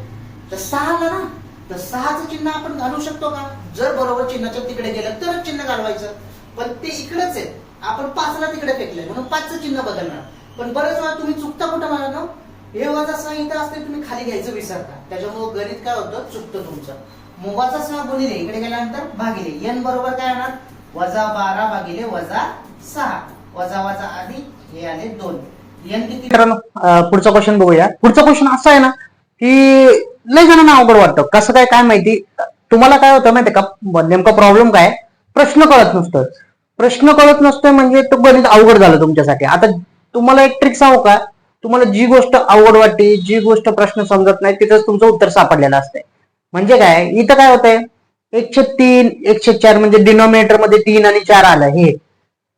तर 6 ला ना. तर 6चं चिन्ह आपण घालू शकतो का? जर बरोबर चिन्हाच्या तिकडे गेलं तरच चिन्ह घालवायचं. पण ते इकडेच आहे, आपण 5 ला तिकडे फेकलंय म्हणून 5चं चिन्ह बदलणार. पण बरेच वेळा तुम्ही चुकता कुठं मला ना? हे वजा 6 इथं असते, तुम्ही खाली घ्यायचं विसरता. त्याच्यामुळे गणित काय होतं? चुकतं तुमचं. मग वजा 6 गुणिले इकडे गेल्यानंतर भागिले n बरोबर काय होणार? वजा 12 भागिले वजा 6. वजा वजा आधी हे आले 2. n किती? पुढचा क्वेश्चन बघूया. पुढचा क्वेश्चन असा आहे ना की लय जणांना अवघड वाटतं. कसं काय माहिती. तुम्हाला काय होतं माहितीये का, नेमका प्रॉब्लेम काय, प्रश्न कळत नसतं. प्रश्न कळत नसतोय म्हणजे तो गणित अवघड झालं तुमच्यासाठी. आता तुम्हाला एक ट्रिक सांगू का, तुम्हाला जी गोष्ट अवघड वाटते, जी गोष्ट प्रश्न समजत नाही, तिथंच तुमचं उत्तर सापडलेलं असतंय. म्हणजे काय, इथं काय होतंय, 103 104 म्हणजे डिनॉमिनेटर मध्ये 3 आणि 4 आलं हे,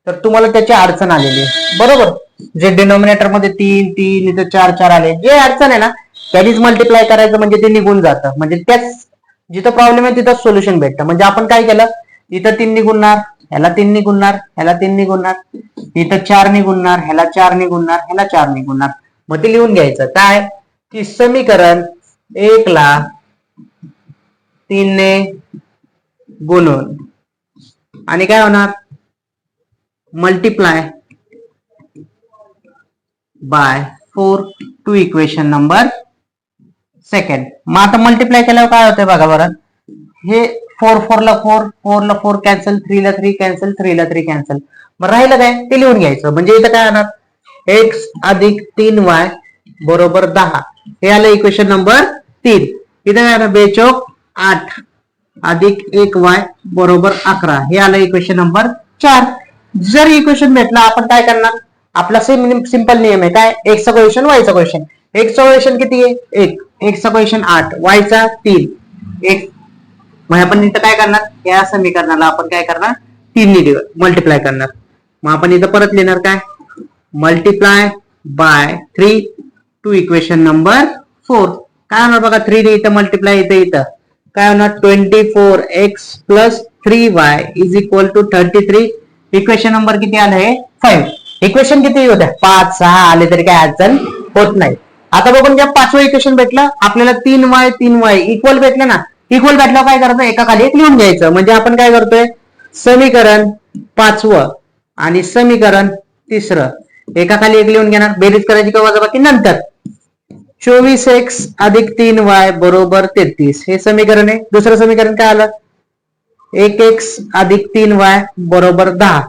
तर तुम्हाला त्याची अडचण आलेली आहे, बरोबर. जे डिनॉमिनेटर मध्ये 3 3 इथं 4 4 आले, जे अडचण आहे ना त्यानेच मल्टिप्लाय करायचं, म्हणजे ते निघून जातं. म्हणजे त्याच जिथं प्रॉब्लेम आहे तिथं सोल्युशन भेटतं. म्हणजे आपण काय केलं, इथं 3 निघुणणार, ह्याला 3 निघुणणार, ह्याला 3 निघुणणार, इथं 4 निघुणणार, ह्याला 4 निघुणणार, ह्याला 4 निघुणणार. मग ते लिहून घ्यायचं काय, की समीकरण 1 ला 3 ने गुणून आणि काय होणार, multiply by 4 to equation number second. मग आता मल्टिप्लाय केल्यावर काय होतंय बघा बरं, हे 4 4 ला 4 4 ला 4 कॅन्सल, 3 ला 3 कॅन्सल, 3 ला 3 कॅन्सल. मग राहिलं काय, ते लिहून घ्यायचं. म्हणजे इथं काय होणार, x अधिक 3y बरोबर 10, हे आलं इक्वेशन नंबर 3. इथं काय होणार, 2 चौक 8 अधिक 1y बरोबर 11, हे आलं इक्वेशन नंबर 4. जर इक्वेशन भेटला आपण काय करणार, आपला सिंपल नियम आहे काय, एक्सचा क्वेश्चन वायचा क्वेश्चन. एक्सचा क्वेश्चन किती आहे, 1, एक्सचा क्वेश्चन 8, वायचा 3, एक. मग आपण इथं काय करणार, या समीकरणाला आपण काय करणार, 3 ने मल्टिप्लाय करणार. मग आपण इथं परत लिहिणार काय, multiply by 3 to equation number 4. काय होणार बघा, 3 ने इथं मल्टिप्लाय इथं काय होणार, 24x plus 3y is equal to 33. Equation number किती आलं हे, 5. इक्वेशन किती होत्या, 5 6 आले तरी काय अडचण होत नाही. आता बघून ज्या 5वं इक्वेशन भेटलं आपल्याला, 3y इक्वल भेटलं ना, इक्वल भेटल्यावर काय करायचं, एका खाली एक लिहून घ्यायचं. म्हणजे आपण काय करतोय, समीकरण 5वं आणि समीकरण 3रं एका खाली एक लिहून घेणार, बेरीज करायची का वजाबाकी नंतर. 24x अधिक 3y बरोबर 33, हे समीकरण आहे. दुसरं समीकरण काय आलं, 1x अधिक 3y बरोबर 10.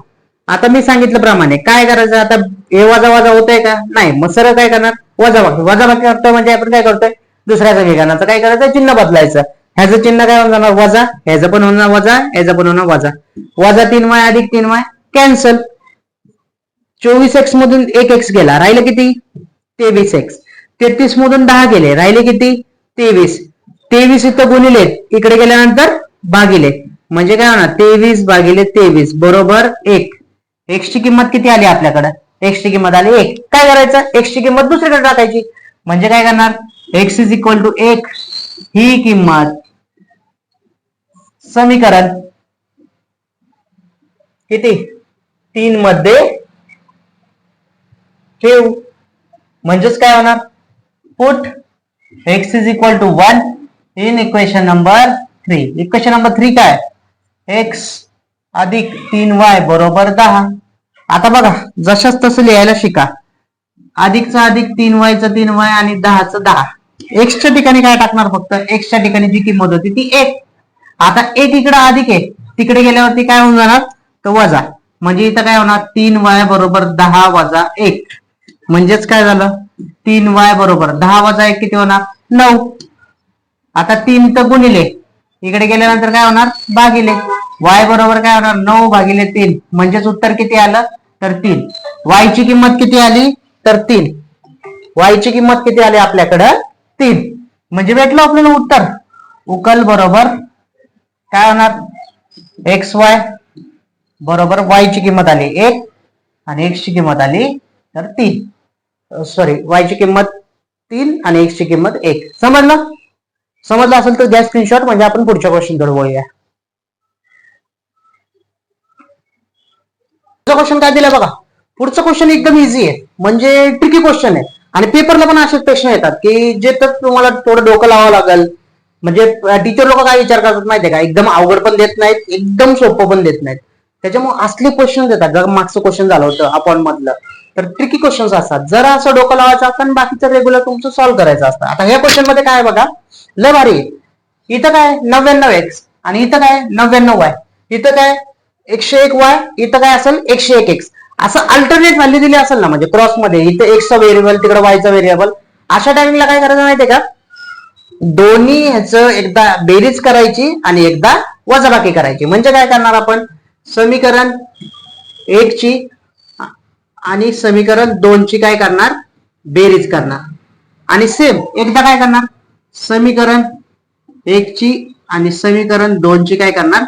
आता मी सांगितलं प्रमाणे काय करायचं, आता हे वजा वजा होतंय का, नाही. मग सरळ काय करणार, वजाबाकी वजाबाकी करतोय. म्हणजे आपण काय करतोय, दुसऱ्या समीकरणाचं काय करायचं, चिन्ह बदलायचं. ह्याचं चिन्ह काय होणार, वजा, ह्याचं पण होणार वजा, ह्याचं पण होणार वजा. वजा 3y अधिक 3y कॅन्सल. 24x मधून 1x गेला, राहिलं किती, 23x. 33 मधून 10 गेले, राहिले किती, 23. 23 इथं गुणिले, इकडे गेल्यानंतर भागिले, म्हणजे काय होणार, 23 भागिले 23 बरोबर 1. x ची किंमत किती आली आपल्याकडे, x ची किंमत आली 1. काय करायचं, x ची किंमत दुसरीकडे टाकायची. म्हणजे काय करणार, x इज इक्वल टू 1 ही किंमत समीकरण किती 3 मध्ये ठेवू. म्हणजेच काय होणार, put x is equal to 1 in equation number 3. Equation number 3 काय, x अधिक 3y बरोबर 10. आता बघा जशाच तसं लिहायला शिका. अधिकचा अधिक 3y चा 3y आणि 10चा 10. x च्या ठिकाणी काय टाकणार, फक्त x च्या ठिकाणी जी किंमत होती ती 1. आता 1 इकडे अधिक आहे, तिकडे गेल्यावरती काय होऊन जाणार, तर वजा. म्हणजे इथं काय होणार, 3y बरोबर 10 वजा 1. म्हणजेच काय झालं, 3y बरोबर 10 वजा 1 किती होणार, 9. आता 3 तर गुणिले, इकडे गेल्यानंतर काय होणार, भागिले. y बरोबर काय होणार, 9 भागिले 3. म्हणजेच उत्तर किती आलं, तर 3. y ची किंमत किती आली, तर 3. y ची किंमत किती आली आपल्याकडं, 3. म्हणजे भेटलं आपल्याला उत्तर. उकल बरोबर काय होणार, xy बरोबर y ची किंमत आली 1 आणि x ची किंमत आली तर 3. सॉरी, y ची किंमत 3 आणि x ची किंमत 1. समजलं, समजलं असेल तर घ्या स्क्रीनशॉट. म्हणजे आपण पुढच्या क्वेश्चन कडे वळूया. क्वेश्चन काय दिलं बघा, पुढचं क्वेश्चन एकदम इझी आहे, म्हणजे ट्रिकी क्वेश्चन आहे. आणि पेपरला पण असेच प्रश्न येतात की जे तर तुम्हाला थोडं डोकं लावावं लागेल. म्हणजे टीचर लोक काय विचार करतात माहितीये का, एकदम अवघड पण देत नाहीत, एकदम सोपं पण देत नाहीत. त्याच्यामुळे असले क्वेश्चन देतात. जर मागचं क्वेश्चन झालं होतं अपॉन मधलं, तर ट्रिकी क्वेश्चन्स असतात. जरा असं डोकं लावायचं असतं आणि बाकीचं रेग्युलर तुमचं सॉल्व्ह करायचं असतं. आता ह्या क्वेश्चन मध्ये काय बघा, लय भारी. इथं काय 99x आणि इथं काय 99y, इथं काय 101y, इथं काय असेल 101x. असं अल्टरनेट व्हॅल्यू दिली असेल ना, म्हणजे क्रॉस मध्ये इथे x चा व्हेरिएबल तिकडे y चा व्हेरिएबल, अशा टाइमिंगला काय करायचं माहितीये का, दोन्ही ह्याचं एकदा बेरीज करायची आणि एकदा वजाबाकी करायची. म्हणजे काय करणार आपण, समीकरण 1 ची आणि समीकरण 2 ची काय करणार, बेरीज करणार. आणि सेम एकदा काय करणार, समीकरण 1 ची आणि समीकरण 2 ची काय करणार,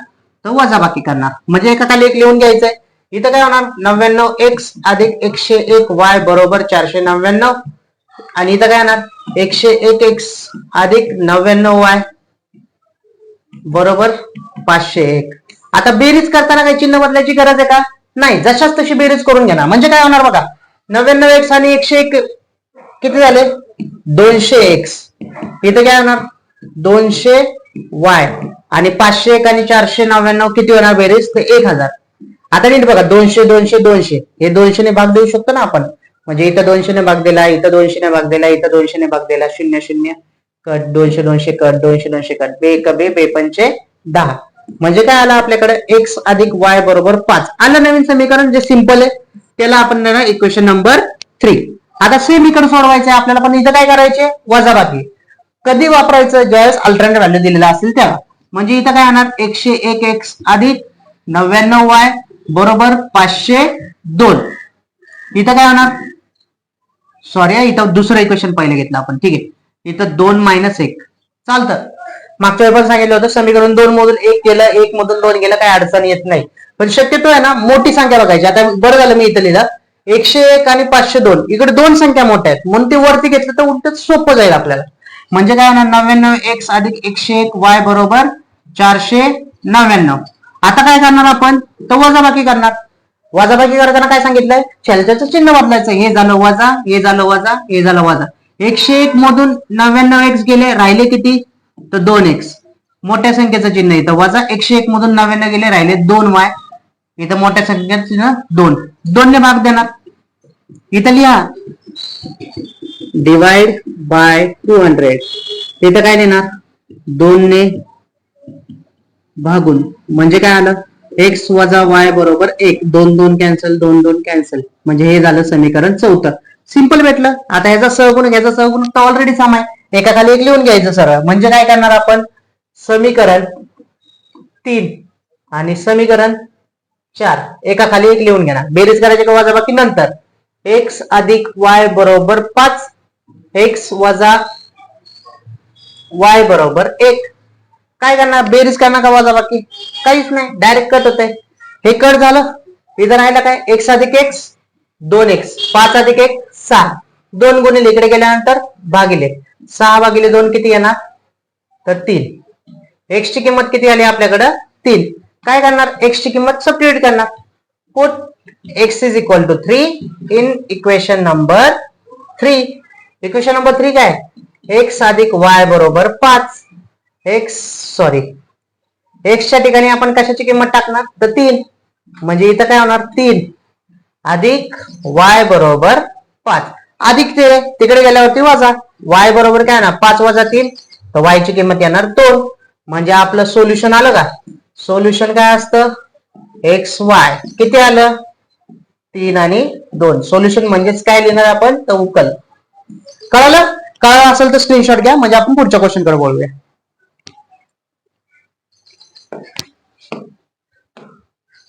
तर वजाबाकी करणार. म्हणजे एका खाली एक लिहून घ्यायचंय. इथं काय होणार, 99x अधिक 101y बरोबर 499. आणि इथं काय होणार, 101x अधिक 99y बरोबर 501. आता बेरीज करताना काही चिन्ह बदलायची गरज आहे का, नाही, जशाच तशी बेरीज करून घेणार. म्हणजे काय होणार बघा, 99x आणि 101 किती झाले, 200x. इथे काय होणार, 200y आणि 501 आणि 499 किती होणार बेरीज, तर 1000. आता नीट बघा, 200 200 200 हे 200 ने भाग देऊ शकतो ना आपण. म्हणजे इथं 200 ने भाग दिला, इथं 200 ने भाग दिला, इथं 200 ने भाग दिला, 0 0 कट, 200 200 कट, 200 200 कट, बे कबे बे पंचे 10. म्हणजे काय आलं आपल्याकडे, x अधिक y बरोबर 5 आलं नवीन समीकरण, जे सिंपल आहे. त्याला आपण इक्वेशन नंबर 3. आता सेम इकडे सोडवायचं आहे आपल्याला, पण इथं काय करायचे, वजाबाकी. कधी वापरायचं, ज्यावेळेस अल्टरनेट व्हॅल्यू दिलेला असेल तेव्हा. म्हणजे इथं काय होणार, 101x अधिक 99y बरोबर 502. इथं काय होणार, सॉरी इथं दुसरं इक्वेशन पहिले घेतलं आपण, ठीक आहे. इथं 2 - 1 चालतं. मागच्या वेळेस सांगितलं होतं, समीकरण 2 मधून 1 गेलं, 1 मधून 2 गेलं, काही अडचण येत नाही. पण शक्यतो आहे ना, मोठी संख्या बघायची. आता बरं झालं मी इथं लिहिलं 101 आणि 502, इकडे दोन संख्या मोठ्या आहेत म्हणून ते वरती घेतलं तर उलट सोपं जाईल आपल्याला. म्हणजे काय होणार, 99x अधिक 101y बरोबर 499. आता काय करणार आपण, तर वजाबाकी करणार. वजाबाकी करताना काय सांगितलंय, छेदाचं चिन्ह बदलायचं. हे झालं वजा, हे झालं वजा, हे झालं वजा. 101 मधून 99x गेले, राहिले किती, तर 2x. मोठ्या संख्येचं चिन्ह इथं वजा, 101 मधून 99 गेले, राहिले 2y. इथं मोठ्या संख्येचं चिन्ह 2, 2 ने भाग देणार. इथं लिहा डिवाइड बाय 200. इथं काय देणार, 2 ने भागून. म्हणजे काय आलं, x वजा y बरोबर 1. 2 2 कॅन्सल, 2 2 कॅन्सल. म्हणजे हे झालं समीकरण 4. सिंपल भेटलं. आता ह्याचा सहगुणक, ह्याचा सहगुणक ऑलरेडी सम आहे, एका खाली एक लिहून घ्यायचं सरळ. म्हणजे काय करणार आपण, समीकरण 3 आणि समीकरण 4 एका खाली एक लिहून घेणार. बेरीज करायची का वजाबाकी नंतर. x अधिक y बरोबर 5, x वजा y बरोबर 1. काय करणार, बेरीज करणार का वजाबाकी, काहीच नाही, डायरेक्ट कट होते. हे कट झालं. इथं राहिलं काय, x अधिक x 2x, 5 अधिक 1 6, 2 गुणिले इकडे गेल्यानंतर भागिले 6 भागिले 2 किती येणार, तर 3. x ची किंमत किती आली आपल्याकडं, 3. काय करणार, x ची किंमत सबस्टिट्यूट करणार. Put x is equal to 3 in equation number 3. Equation number 3 काय, x अधिक y बरोबर 5. x च्या ठिकाणी आपण कशाची किंमत टाकणार, तर 3. म्हणजे इथं काय होणार, 3 अधिक y बरोबर 5. अधिक ते तिकडे गेल्यावरती वजा, y बरोबर काय ना 5 वजा 3, तर y ची किंमत येणार 2. म्हणजे आपलं सोल्युशन आलं का, सोल्युशन काय असतं, xy किती आलं, 3 आणि 2. सोल्युशन म्हणजेच काय लिहिणार आपण, तर उकल. कळलं, कळलं असेल तर स्क्रीनशॉट घ्या, म्हणजे आपण पुढच्या क्वेश्चन कडे बोलूया.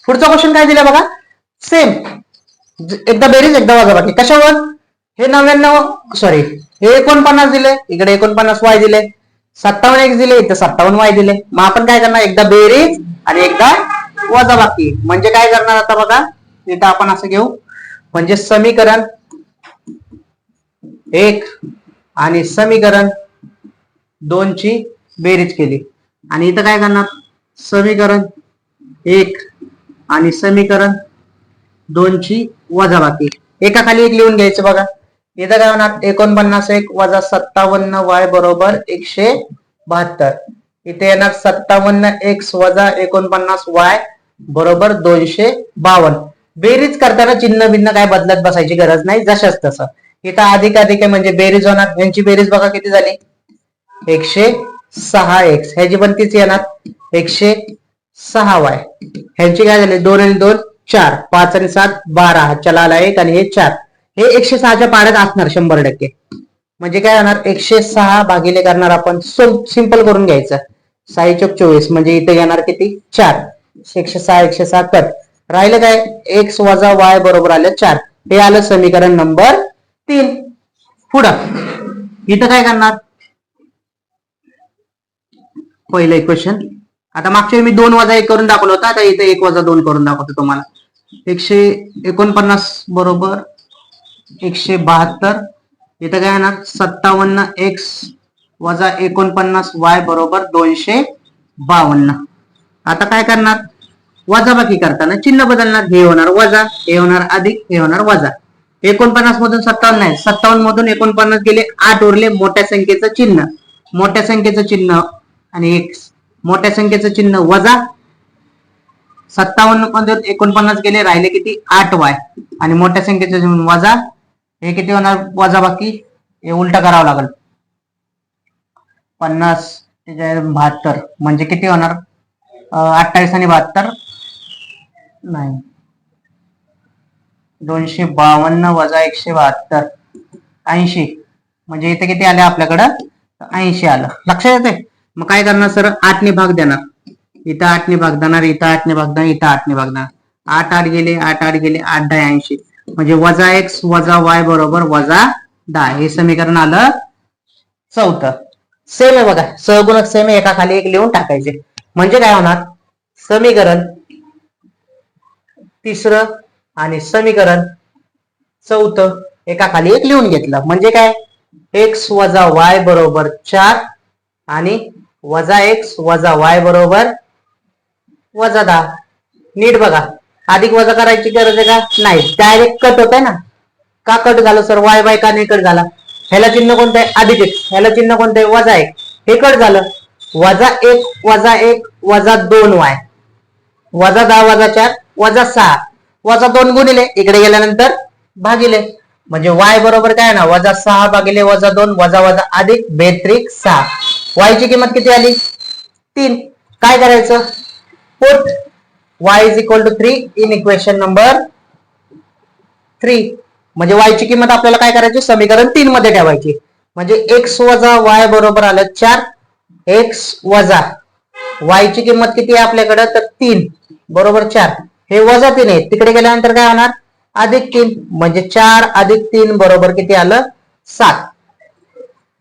पुढचा क्वेश्चन काय दिला बघा, सेम एकदा बेरीज एकदा वजाबाकी. कशावर, हे 49 दिले, इकडे 49y दिले, 57x दिले, इथे 57y दिले. मग आपण काय करणार, एकदा बेरीज आणि एकदा वजाबाकी. म्हणजे काय करणार आता बघा, इथं आपण असं घेऊ. म्हणजे समीकरण 1 आणि समीकरण 2 ची बेरीज केली. आणि इथं काय करणार, समीकरण 1 आणि समीकरण 2 ची वजाबाकी. एका खाली एक लिहून घ्यायचं बघा. इथं काय होणार, 49 वजा 57y बरोबर 172. इथे येणार 57x वजा 49y बरोबर 252. बेरीज करताना चिन्ह भिन्न काय बदलत बसायची गरज नाही, जशाच तसं. इथं अधिक अधिक आहे म्हणजे बेरीज होणार. यांची बेरीज बघा किती झाली, 106x. ह्याची पण तीच येणार 106y. ह्यांची काय झाली, 2 आणि 2 4, 5 आणि 7 12, चला आला 1 आणि हे 4. हे 106च्या पाड्यात असणार 100%. म्हणजे काय होणार 106 भागिले करणार आपण सिंपल करून घ्यायचं 6×24 म्हणजे इथे येणार किती 4 106 कट राहिलं काय x वजा y बरोबर आलं 4 हे आलं समीकरण नंबर 3 पुढं इथं काय करणार पहिलं इक्वेशन आता मागच्या मी 2 वजा 1 करून दाखवलं होतं आता इथे 1 वजा 2 करून दाखवतो तुम्हाला 149 बरोबर 172 इथं काय येणार 57x वजा 49y बरोबर 252 आता काय करणार वजाबाकी करताना चिन्ह बदलणार हे होणार वजा हे होणार अधिक हे होणार वजा 49 मधून 57 नाही 57 मधून 49 गेले 8 उरले मोठ्या संख्येचं चिन्ह आणि x मोठ्या संख्येचं चिन्ह वजा 57 मधून 49 गेले राहिले किती 8y आणि मोठ्या संख्येचं चिन्ह वजा हे किती होणार वजा बाकी हे उलट करावं लागेल 50 72 म्हणजे किती होणार 28 आणि 72 नाही 252 वजा 172 80 म्हणजे इथे किती आले आपल्याकडं 80 आलं लक्षात येते मग काय करणार सर 8 ने भाग देणार इथं 8 ने भाग देणार इथं 8 ने भाग देणार इथं 8 ने भाग देणार 8 8 गेले 8 8 गेले 8 10 80 म्हणजे वजा x वजा y बरोबर वजा 10 हे समीकरण आलं चौथं सेम आहे बघा सहगुणक सेम आहे एका खाली एक लिहून टाकायचे म्हणजे काय होणार समीकरण तिसरं आणि समीकरण चौथं एका खाली एक लिहून घेतलं म्हणजे काय x वजा y बरोबर 4 आणि वजा x वजा y बरोबर वजा 10 नीट बघा अधिक वजा करायची गरज आहे का नाही डायरेक्ट कट होत आहे ना का कट झालं सर y बाय का नाही कट झाला ह्याला चिन्ह कोणतं आहे अधिक x ह्याला चिन्ह कोणतं आहे वजा 1 हे कट झालं वजा 1 वजा 1 वजा 2y वजा 10 वजा 4 वजा 6 वजा 2 गुणिले इकडे गेल्यानंतर भागिले म्हणजे y बरोबर काय ना वजा 6 भागिले वजा 2 वजा वजा अधिक बेत्रिक 6 y ची किंमत किती आली 3 काय करायचं put y is equal to 3 in equation number 3 म्हणजे y ची किंमत आपल्याला काय करायची समीकरण 3 मध्ये ठेवायची म्हणजे x वजा y बरोबर आलं 4 x वजा y ची किंमत किती आहे आपल्याकडे तर 3 बरोबर 4 हे वजा 3 आहे तिकडे गेल्यानंतर काय होणार अधिक 3 म्हणजे 4 अधिक 3 बरोबर किती आलं 7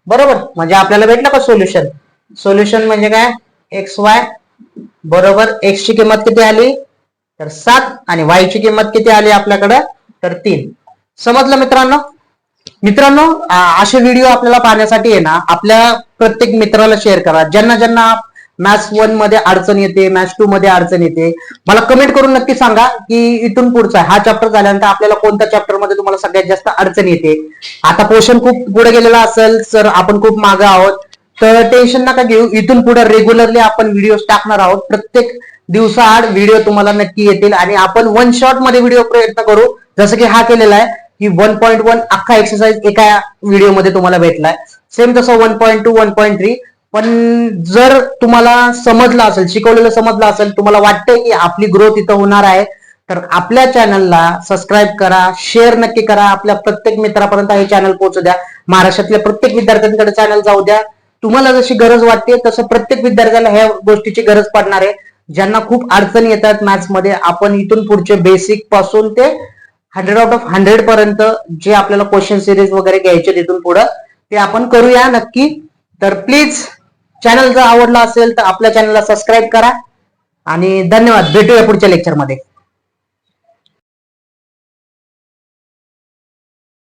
बरोबर म्हणजे आपल्याला भेटलं का सोल्युशन म्हणजे काय xy बरोबर x ची किंमत किती आली तर 7 आणि y ची किंमत किती आली आपल्याकडे तर 3 समजलं मित्रांनो असे व्हिडिओ आपल्याला पाहण्यासाठी आहे ना आपल्या प्रत्येक मित्राला शेअर करा ज्यांना मॅथ्स 1 मध्ये अडचण येते मॅथ्स 2 मध्ये अडचण येते मला कमेंट करून नक्की सांगा की इथून पुढचा हा चॅप्टर झाल्यानंतर आपल्याला कोणत्या चॅप्टर मध्ये तुम्हाला सगळ्यात जास्त अडचण येते आता पोर्शन खूप पुढे गेलेला असेल सर आपण खूप मागे आहोत तर टेन्शन नका घेऊ इथून पुढे रेग्युलरली आपण व्हिडिओ टाकणार आहोत प्रत्येक दिवसाआड व्हिडिओ तुम्हाला नक्की येतील आणि आपण 1 शॉट मध्ये व्हिडिओ प्रयत्न करू जसं की हा केलेला आहे की 1.1 अख्खा एक्सरसाइज एका व्हिडिओ मध्ये तुम्हाला भेटलाय सेम तसं 1.2 1.3 पण जर तुम्हाला समजलं असेल शिकवलेलं समजलं असेल तुम्हाला वाटतंय की आपली ग्रोथ इथं होणार आहे तर आपल्या चॅनलला सबस्क्राईब करा शेअर नक्की करा आपल्या प्रत्येक मित्रापर्यंत हे चॅनल पोहोचू द्या महाराष्ट्रातल्या प्रत्येक विद्यार्थ्यांकडे चॅनल जाऊ द्या तुम्हाला जशी गरज वाटते तसं प्रत्येक विद्यार्थ्याला ह्या गोष्टीची गरज पडणार आहे ज्यांना खूप अडचणी येतात मॅथ्स मध्ये आपण इथून पुढचे बेसिक पासून ते 100 आउट ऑफ 100 पर्यंत जे आपल्याला क्वेश्चन सिरीज वगैरे घ्यायचे तिथून पुढे ते आपण करूया नक्की तर प्लीज चॅनल जर आवडला असेल तर आपल्या चॅनलला सबस्क्राईब करा आणि धन्यवाद भेटूया पुढच्या लेक्चरमध्ये